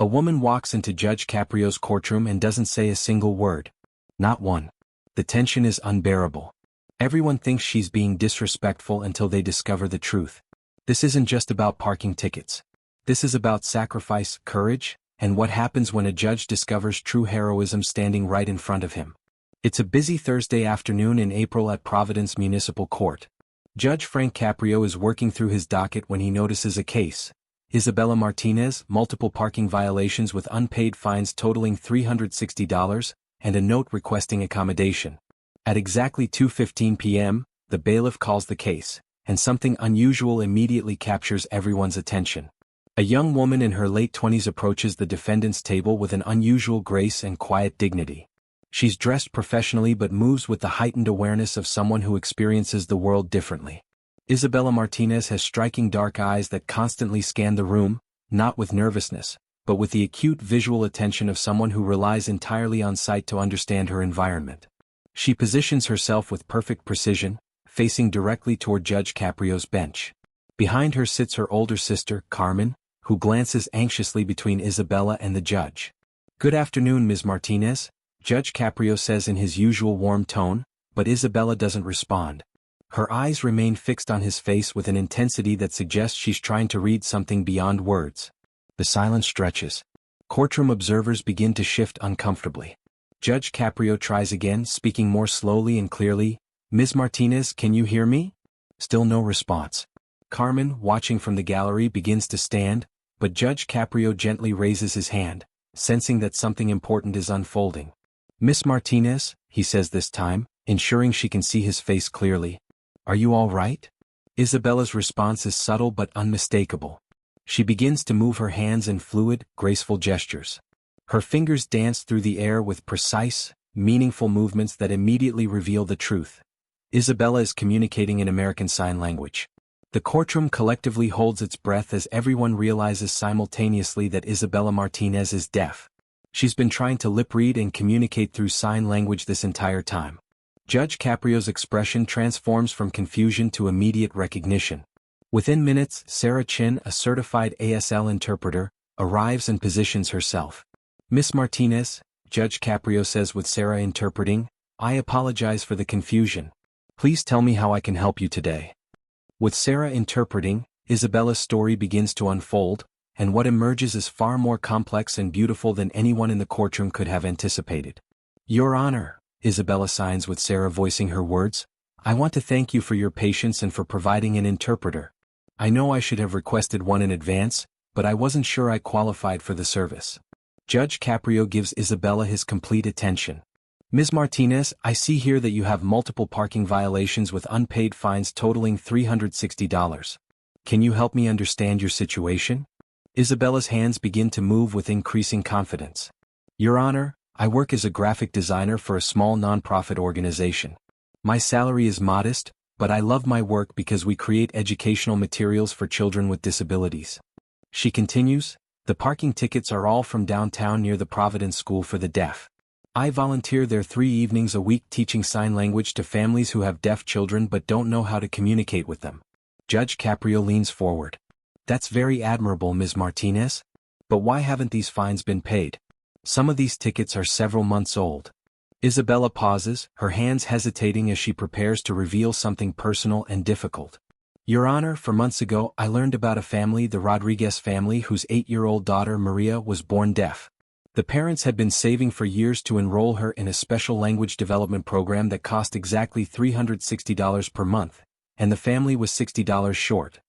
A woman walks into Judge Caprio's courtroom and doesn't say a single word. Not one. The tension is unbearable. Everyone thinks she's being disrespectful until they discover the truth. This isn't just about parking tickets. This is about sacrifice, courage, and what happens when a judge discovers true heroism standing right in front of him. It's a busy Thursday afternoon in April at Providence Municipal Court. Judge Frank Caprio is working through his docket when he notices a case. Isabella Martinez, multiple parking violations with unpaid fines totaling $360, and a note requesting accommodation. At exactly 2:15 p.m., the bailiff calls the case, and something unusual immediately captures everyone's attention. A young woman in her late 20s approaches the defendant's table with an unusual grace and quiet dignity. She's dressed professionally but moves with the heightened awareness of someone who experiences the world differently. Isabella Martinez has striking dark eyes that constantly scan the room, not with nervousness, but with the acute visual attention of someone who relies entirely on sight to understand her environment. She positions herself with perfect precision, facing directly toward Judge Caprio's bench. Behind her sits her older sister, Carmen, who glances anxiously between Isabella and the judge. "Good afternoon, Ms. Martinez," Judge Caprio says in his usual warm tone, but Isabella doesn't respond. Her eyes remain fixed on his face with an intensity that suggests she's trying to read something beyond words. The silence stretches. Courtroom observers begin to shift uncomfortably. Judge Caprio tries again, speaking more slowly and clearly. "Ms. Martinez, can you hear me?" Still no response. Carmen, watching from the gallery, begins to stand, but Judge Caprio gently raises his hand, sensing that something important is unfolding. "Miss Martinez," he says this time, ensuring she can see his face clearly. "Are you all right?" Isabella's response is subtle but unmistakable. She begins to move her hands in fluid, graceful gestures. Her fingers dance through the air with precise, meaningful movements that immediately reveal the truth. Isabella is communicating in American Sign Language. The courtroom collectively holds its breath as everyone realizes simultaneously that Isabella Martinez is deaf. She's been trying to lip-read and communicate through sign language this entire time. Judge Caprio's expression transforms from confusion to immediate recognition. Within minutes, Sarah Chin, a certified ASL interpreter, arrives and positions herself. "Miss Martinez," Judge Caprio says with Sarah interpreting, "I apologize for the confusion. Please tell me how I can help you today." With Sarah interpreting, Isabella's story begins to unfold, and what emerges is far more complex and beautiful than anyone in the courtroom could have anticipated. "Your Honor," Isabella signs with Sarah voicing her words, "I want to thank you for your patience and for providing an interpreter. I know I should have requested one in advance, but I wasn't sure I qualified for the service." Judge Caprio gives Isabella his complete attention. "Ms. Martinez, I see here that you have multiple parking violations with unpaid fines totaling $360. Can you help me understand your situation?" Isabella's hands begin to move with increasing confidence. "Your Honor, I work as a graphic designer for a small nonprofit organization. My salary is modest, but I love my work because we create educational materials for children with disabilities." She continues, "The parking tickets are all from downtown near the Providence School for the Deaf. I volunteer there 3 evenings a week teaching sign language to families who have deaf children but don't know how to communicate with them." Judge Caprio leans forward. "That's very admirable, Ms. Martinez. But why haven't these fines been paid? Some of these tickets are several months old." Isabella pauses, her hands hesitating as she prepares to reveal something personal and difficult. "Your Honor, for months ago I learned about a family, the Rodriguez family, whose 8-year-old daughter Maria was born deaf. The parents had been saving for years to enroll her in a special language development program that cost exactly $360 per month, and the family was $60 short."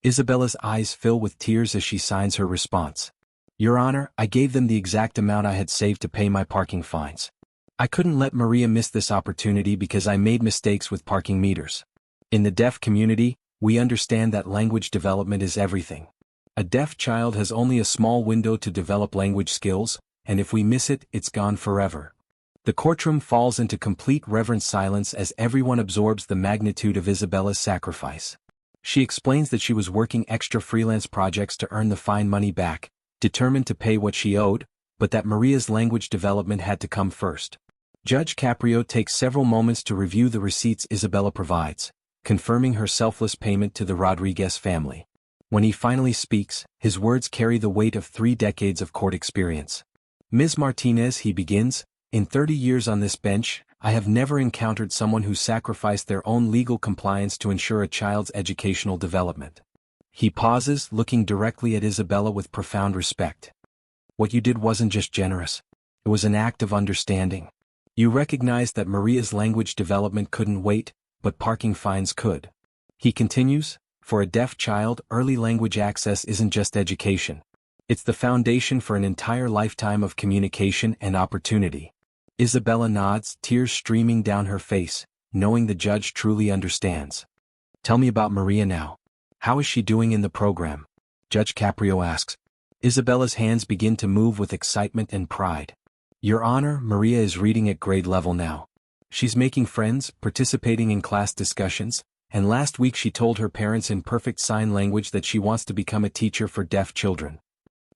Isabella's eyes fill with tears as she signs her response. "Your Honor, I gave them the exact amount I had saved to pay my parking fines. I couldn't let Maria miss this opportunity because I made mistakes with parking meters. In the deaf community, we understand that language development is everything. A deaf child has only a small window to develop language skills, and if we miss it, it's gone forever." The courtroom falls into complete reverent silence as everyone absorbs the magnitude of Isabella's sacrifice. She explains that she was working extra freelance projects to earn the fine money back, determined to pay what she owed, but that Maria's language development had to come first. Judge Caprio takes several moments to review the receipts Isabella provides, confirming her selfless payment to the Rodriguez family. When he finally speaks, his words carry the weight of 3 decades of court experience. Ms. Martinez, he begins, in 30 years on this bench, I have never encountered someone who sacrificed their own legal compliance to ensure a child's educational development. He pauses, looking directly at Isabella with profound respect. What you did wasn't just generous. It was an act of understanding. You recognized that Maria's language development couldn't wait, but parking fines could. He continues, for a deaf child, early language access isn't just education. It's the foundation for an entire lifetime of communication and opportunity. Isabella nods, tears streaming down her face, knowing the judge truly understands. Tell me about Maria now. How is she doing in the program? Judge Caprio asks. Isabella's hands begin to move with excitement and pride. Your Honor, Maria is reading at grade level now. She's making friends, participating in class discussions, and last week she told her parents in perfect sign language that she wants to become a teacher for deaf children.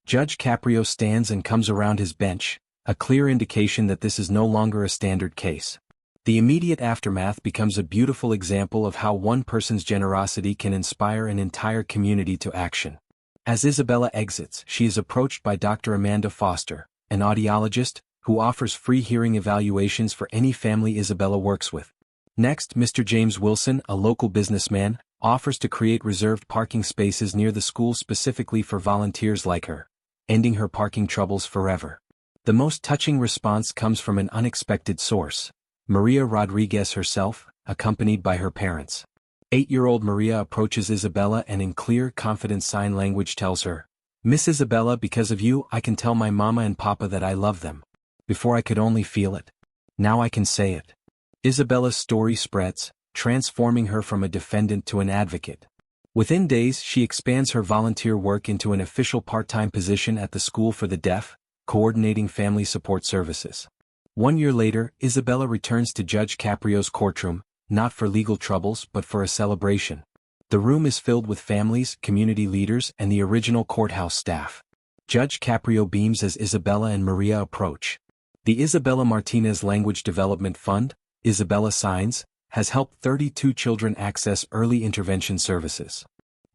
Judge Caprio stands and comes around his bench, a clear indication that this is no longer a standard case. The immediate aftermath becomes a beautiful example of how one person's generosity can inspire an entire community to action. As Isabella exits, she is approached by Dr. Amanda Foster, an audiologist, who offers free hearing evaluations for any family Isabella works with. Next, Mr. James Wilson, a local businessman, offers to create reserved parking spaces near the school specifically for volunteers like her, ending her parking troubles forever. The most touching response comes from an unexpected source. Maria Rodriguez herself, accompanied by her parents. 8-year-old Maria approaches Isabella and in clear, confident sign language tells her, Miss Isabella, because of you, I can tell my mama and papa that I love them. Before I could only feel it. Now I can say it. Isabella's story spreads, transforming her from a defendant to an advocate. Within days, she expands her volunteer work into an official part-time position at the School for the Deaf, coordinating family support services. 1 year later, Isabella returns to Judge Caprio's courtroom, not for legal troubles but for a celebration. The room is filled with families, community leaders, and the original courthouse staff. Judge Caprio beams as Isabella and Maria approach. The Isabella Martinez Language Development Fund, Isabella Signs, has helped 32 children access early intervention services.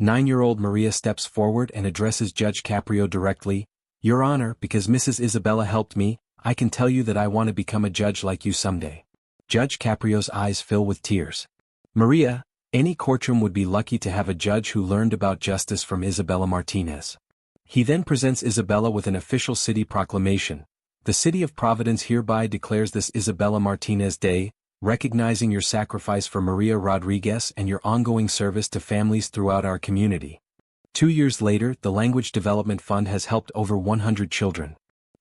9-year-old Maria steps forward and addresses Judge Caprio directly, Your Honor, because Mrs. Isabella helped me, I can tell you that I want to become a judge like you someday. Judge Caprio's eyes fill with tears. Maria, any courtroom would be lucky to have a judge who learned about justice from Isabella Martinez. He then presents Isabella with an official city proclamation. The City of Providence hereby declares this Isabella Martinez Day, recognizing your sacrifice for Maria Rodriguez and your ongoing service to families throughout our community. 2 years later, the Language Development Fund has helped over 100 children.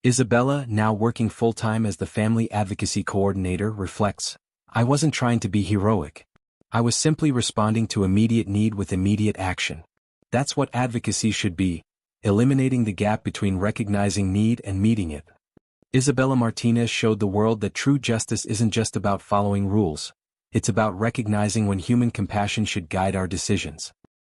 Isabella, now working full-time as the Family Advocacy Coordinator, reflects, I wasn't trying to be heroic. I was simply responding to immediate need with immediate action. That's what advocacy should be, eliminating the gap between recognizing need and meeting it. Isabella Martinez showed the world that true justice isn't just about following rules. It's about recognizing when human compassion should guide our decisions.